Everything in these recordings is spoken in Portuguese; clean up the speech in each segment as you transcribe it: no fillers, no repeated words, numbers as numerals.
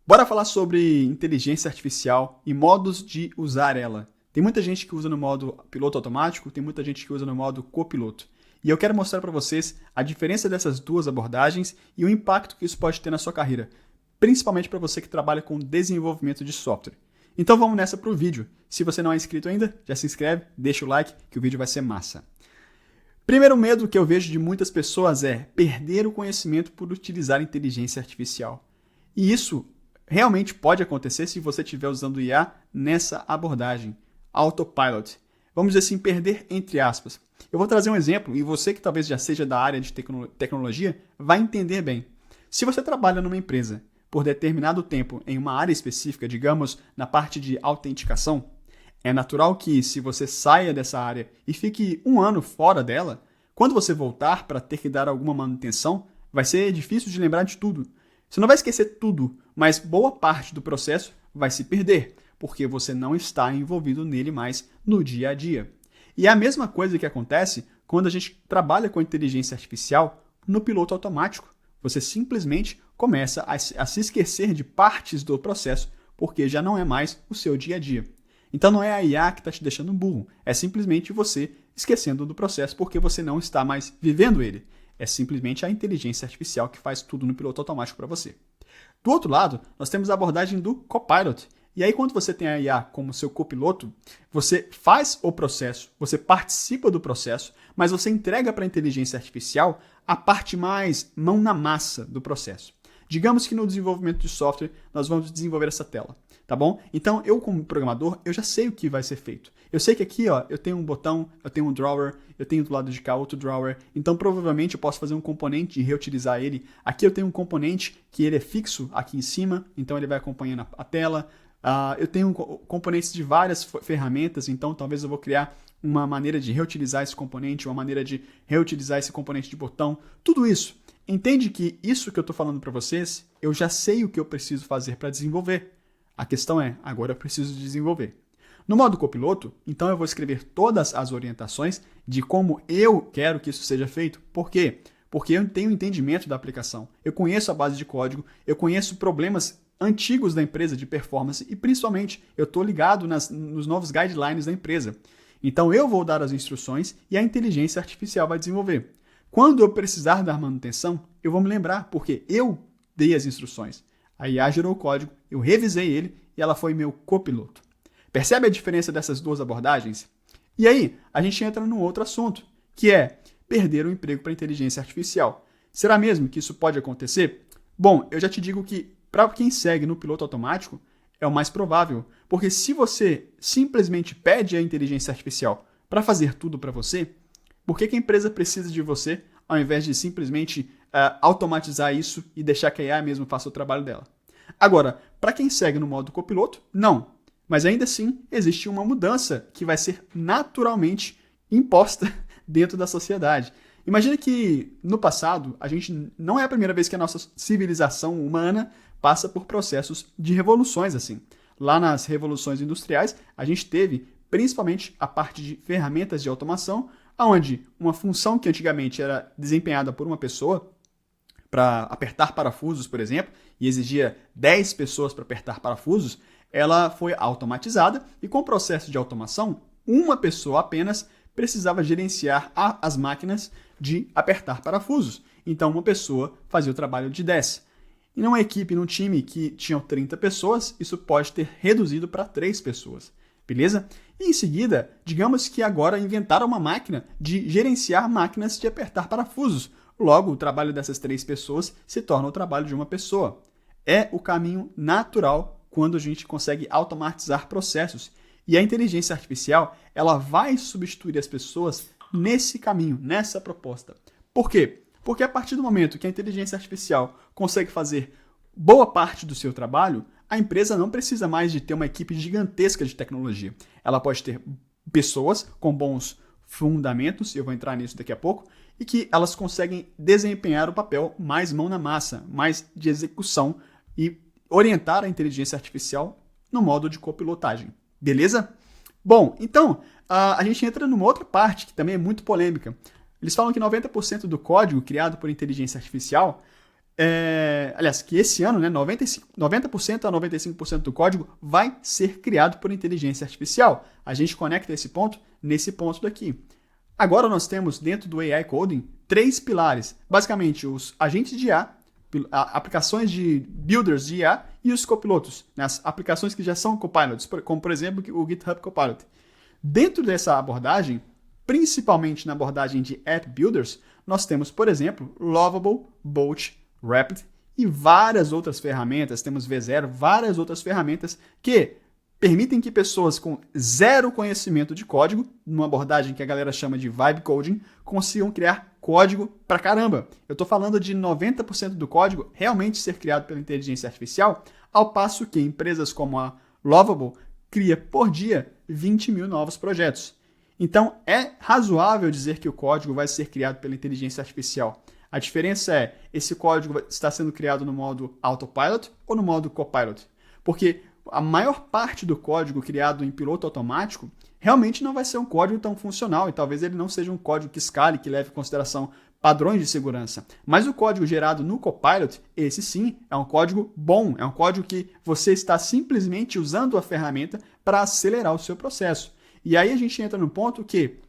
Bora falar sobre inteligência artificial e modos de usar ela. Tem muita gente que usa no modo piloto automático, tem muita gente que usa no modo copiloto. E eu quero mostrar para vocês a diferença dessas duas abordagens e o impacto que isso pode ter na sua carreira, principalmente para você que trabalha com desenvolvimento de software. Então vamos nessa para o vídeo. Se você não é inscrito ainda, já se inscreve, deixa o like que o vídeo vai ser massa. Primeiro medo que eu vejo de muitas pessoas é perder o conhecimento por utilizar inteligência artificial. E isso realmente pode acontecer se você estiver usando o IA nessa abordagem, autopilot. Vamos dizer assim, perder entre aspas. Eu vou trazer um exemplo e você que talvez já seja da área de tecnologia vai entender bem. Se você trabalha numa empresa por determinado tempo em uma área específica, digamos na parte de autenticação, é natural que se você saia dessa área e fique um ano fora dela, quando você voltar para ter que dar alguma manutenção, vai ser difícil de lembrar de tudo. Você não vai esquecer tudo, mas boa parte do processo vai se perder, porque você não está envolvido nele mais no dia a dia. E é a mesma coisa que acontece quando a gente trabalha com inteligência artificial no piloto automático. Você simplesmente começa a se esquecer de partes do processo, porque já não é mais o seu dia a dia. Então não é a IA que está te deixando burro, é simplesmente você esquecendo do processo porque você não está mais vivendo ele. É simplesmente a inteligência artificial que faz tudo no piloto automático para você. Do outro lado, nós temos a abordagem do Copilot. E aí, quando você tem a IA como seu copiloto, você faz o processo, você participa do processo, mas você entrega para a inteligência artificial a parte mais mão na massa do processo. Digamos que no desenvolvimento de software, nós vamos desenvolver essa tela, tá bom? Então, eu como programador, eu já sei o que vai ser feito. Eu sei que aqui, eu tenho um botão, eu tenho um drawer, eu tenho do lado de cá outro drawer, então provavelmente eu posso fazer um componente e reutilizar ele. Aqui eu tenho um componente que ele é fixo aqui em cima, então ele vai acompanhando a tela. Eu tenho componentes de várias ferramentas, então talvez eu vou criar uma maneira de reutilizar esse componente, uma maneira de reutilizar esse componente de botão, tudo isso. Entende que isso que eu estou falando para vocês, eu já sei o que eu preciso fazer para desenvolver. A questão é, agora eu preciso desenvolver. No modo copiloto, então eu vou escrever todas as orientações de como eu quero que isso seja feito. Por quê? Porque eu tenho entendimento da aplicação. Eu conheço a base de código, eu conheço problemas antigos da empresa de performance e principalmente eu estou ligado nos novos guidelines da empresa. Então eu vou dar as instruções e a inteligência artificial vai desenvolver. Quando eu precisar dar manutenção, eu vou me lembrar, porque eu dei as instruções. A IA gerou o código, eu revisei ele e ela foi meu copiloto. Percebe a diferença dessas duas abordagens? E aí, a gente entra num outro assunto, que é perder o emprego para a inteligência artificial. Será mesmo que isso pode acontecer? Bom, eu já te digo que para quem segue no piloto automático, é o mais provável, porque se você simplesmente pede à inteligência artificial para fazer tudo para você, por que a empresa precisa de você, ao invés de simplesmente automatizar isso e deixar que a IA mesmo faça o trabalho dela? Agora, para quem segue no modo copiloto, não. Mas ainda assim, existe uma mudança que vai ser naturalmente imposta dentro da sociedade. Imagina que, no passado, não é a primeira vez que a nossa civilização humana passa por processos de revoluções assim. Lá nas revoluções industriais, a gente teve principalmente a parte de ferramentas de automação, onde uma função que antigamente era desempenhada por uma pessoa, para apertar parafusos, por exemplo, e exigia 10 pessoas para apertar parafusos, ela foi automatizada e com o processo de automação, uma pessoa apenas precisava gerenciar as máquinas de apertar parafusos. Então, uma pessoa fazia o trabalho de 10. E numa equipe, num time que tinham 30 pessoas, isso pode ter reduzido para 3 pessoas. Beleza? E em seguida, digamos que agora inventaram uma máquina de gerenciar máquinas de apertar parafusos. Logo, o trabalho dessas 3 pessoas se torna o trabalho de uma pessoa. É o caminho natural quando a gente consegue automatizar processos. E a inteligência artificial, ela vai substituir as pessoas nesse caminho, nessa proposta. Por quê? Porque a partir do momento que a inteligência artificial consegue fazer boa parte do seu trabalho, a empresa não precisa mais de ter uma equipe gigantesca de tecnologia. Ela pode ter pessoas com bons fundamentos, eu vou entrar nisso daqui a pouco, e que elas conseguem desempenhar o papel mais mão na massa, mais de execução e orientar a inteligência artificial no modo de copilotagem. Beleza? Bom, então, a gente entra numa outra parte que também é muito polêmica. Eles falam que 90% do código criado por inteligência artificial aliás, que esse ano, né, 90% a 95% do código vai ser criado por inteligência artificial. A gente conecta esse ponto nesse ponto daqui. Agora nós temos dentro do AI Coding 3 pilares. Basicamente, os agentes de IA, aplicações de builders de IA e os copilotos, né, as aplicações que já são copilots, como por exemplo o GitHub Copilot. Dentro dessa abordagem, principalmente na abordagem de App Builders, nós temos, por exemplo, Lovable, Bolt, Rapid e várias outras ferramentas, temos V0, várias outras ferramentas que permitem que pessoas com zero conhecimento de código, numa abordagem que a galera chama de Vibe Coding, consigam criar código pra caramba. Eu estou falando de 90% do código realmente ser criado pela inteligência artificial, ao passo que empresas como a Lovable cria por dia 20 mil novos projetos. Então, é razoável dizer que o código vai ser criado pela inteligência artificial. A diferença é, esse código está sendo criado no modo Autopilot ou no modo Copilot? Porque a maior parte do código criado em piloto automático realmente não vai ser um código tão funcional e talvez ele não seja um código que escale, que leve em consideração padrões de segurança. Mas o código gerado no Copilot, esse sim, é um código bom, é um código que você está simplesmente usando a ferramenta para acelerar o seu processo. E aí a gente entra no ponto que,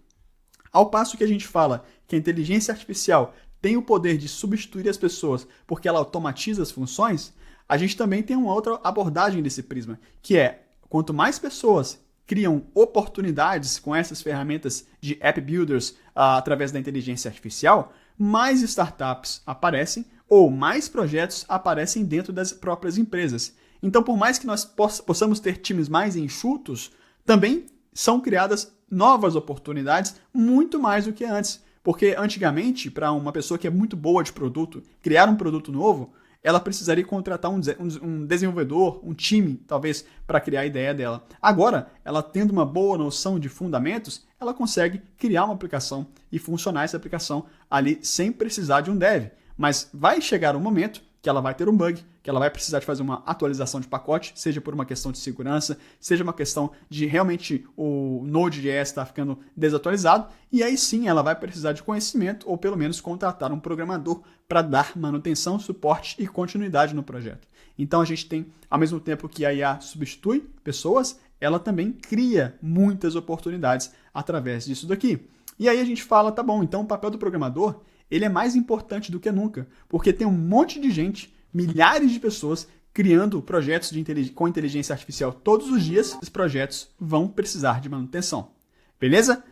ao passo que a gente fala que a inteligência artificial tem o poder de substituir as pessoas porque ela automatiza as funções, a gente também tem uma outra abordagem desse prisma, que é, quanto mais pessoas criam oportunidades com essas ferramentas de app builders através da inteligência artificial, mais startups aparecem ou mais projetos aparecem dentro das próprias empresas. Então, por mais que nós possamos ter times mais enxutos, também são criadas novas oportunidades muito mais do que antes. Porque antigamente, para uma pessoa que é muito boa de produto, criar um produto novo, ela precisaria contratar um desenvolvedor, um time, talvez, para criar a ideia dela. Agora, ela tendo uma boa noção de fundamentos, ela consegue criar uma aplicação e funcionar essa aplicação ali sem precisar de um dev. Mas vai chegar um momento que ela vai ter um bug, que ela vai precisar de fazer uma atualização de pacote, seja por uma questão de segurança, seja uma questão de realmente o Node.js estar ficando desatualizado, e aí sim ela vai precisar de conhecimento, ou pelo menos contratar um programador para dar manutenção, suporte e continuidade no projeto. Então a gente tem, ao mesmo tempo que a IA substitui pessoas, ela também cria muitas oportunidades através disso daqui. E aí a gente fala, tá bom, então o papel do programador ele é mais importante do que nunca, porque tem um monte de gente, milhares de pessoas, criando projetos com inteligência artificial todos os dias. Esses projetos vão precisar de manutenção. Beleza?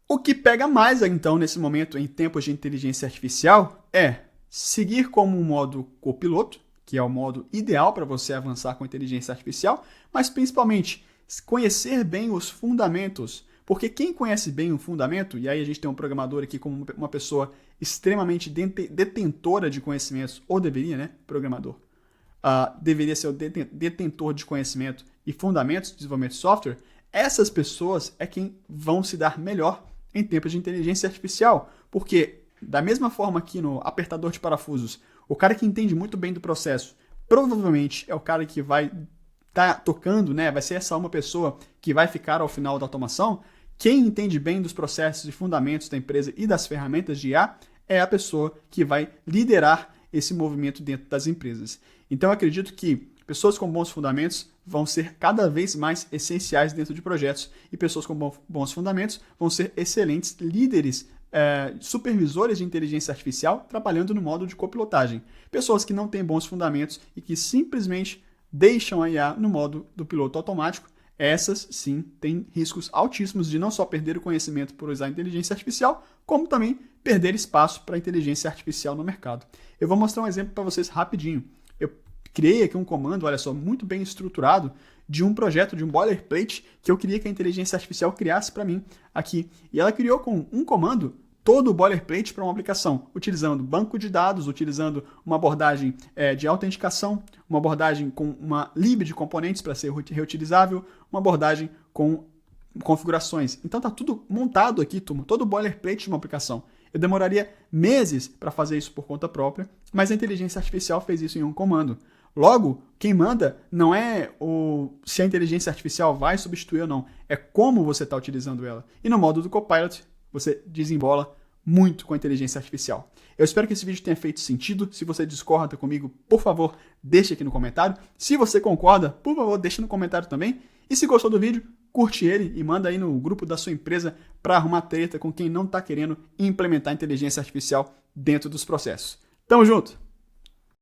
O que pega mais, então, nesse momento, em tempos de inteligência artificial, é seguir como um modo copiloto, que é o modo ideal para você avançar com inteligência artificial, mas principalmente conhecer bem os fundamentos. Porque quem conhece bem o fundamento, e aí a gente tem um programador aqui como uma pessoa extremamente detentora de conhecimentos, ou deveria, né, programador, deveria ser o detentor de conhecimento e fundamentos de desenvolvimento de software, essas pessoas é quem vão se dar melhor em tempos de inteligência artificial. Porque, da mesma forma que no apertador de parafusos, o cara que entende muito bem do processo, provavelmente é o cara que vai estar tocando, né, vai ser essa uma pessoa que vai ficar ao final da automação. Quem entende bem dos processos e fundamentos da empresa e das ferramentas de IA é a pessoa que vai liderar esse movimento dentro das empresas. Então, eu acredito que pessoas com bons fundamentos vão ser cada vez mais essenciais dentro de projetos e pessoas com bons fundamentos vão ser excelentes líderes, supervisores de inteligência artificial trabalhando no modo de copilotagem. Pessoas que não têm bons fundamentos e que simplesmente deixam a IA no modo do piloto automático, essas sim têm riscos altíssimos de não só perder o conhecimento por usar a inteligência artificial, como também perder espaço para a inteligência artificial no mercado. Eu vou mostrar um exemplo para vocês rapidinho. Eu criei aqui um comando, olha só, muito bem estruturado, de um projeto, de um boilerplate, que eu queria que a inteligência artificial criasse para mim aqui. E ela criou com um comando todo o boilerplate para uma aplicação, utilizando banco de dados, utilizando uma abordagem de autenticação, uma abordagem com uma lib de componentes para ser reutilizável, uma abordagem com configurações. Então está tudo montado aqui, turma, todo o boilerplate de uma aplicação. Eu demoraria meses para fazer isso por conta própria, mas a inteligência artificial fez isso em um comando. Logo, quem manda não é se a inteligência artificial vai substituir ou não, é como você está utilizando ela. E no modo do Copilot, você desembola muito com a inteligência artificial. Eu espero que esse vídeo tenha feito sentido. Se você discorda comigo, por favor, deixe aqui no comentário. Se você concorda, por favor, deixe no comentário também. E se gostou do vídeo, curte ele e manda aí no grupo da sua empresa para arrumar treta com quem não está querendo implementar inteligência artificial dentro dos processos. Tamo junto!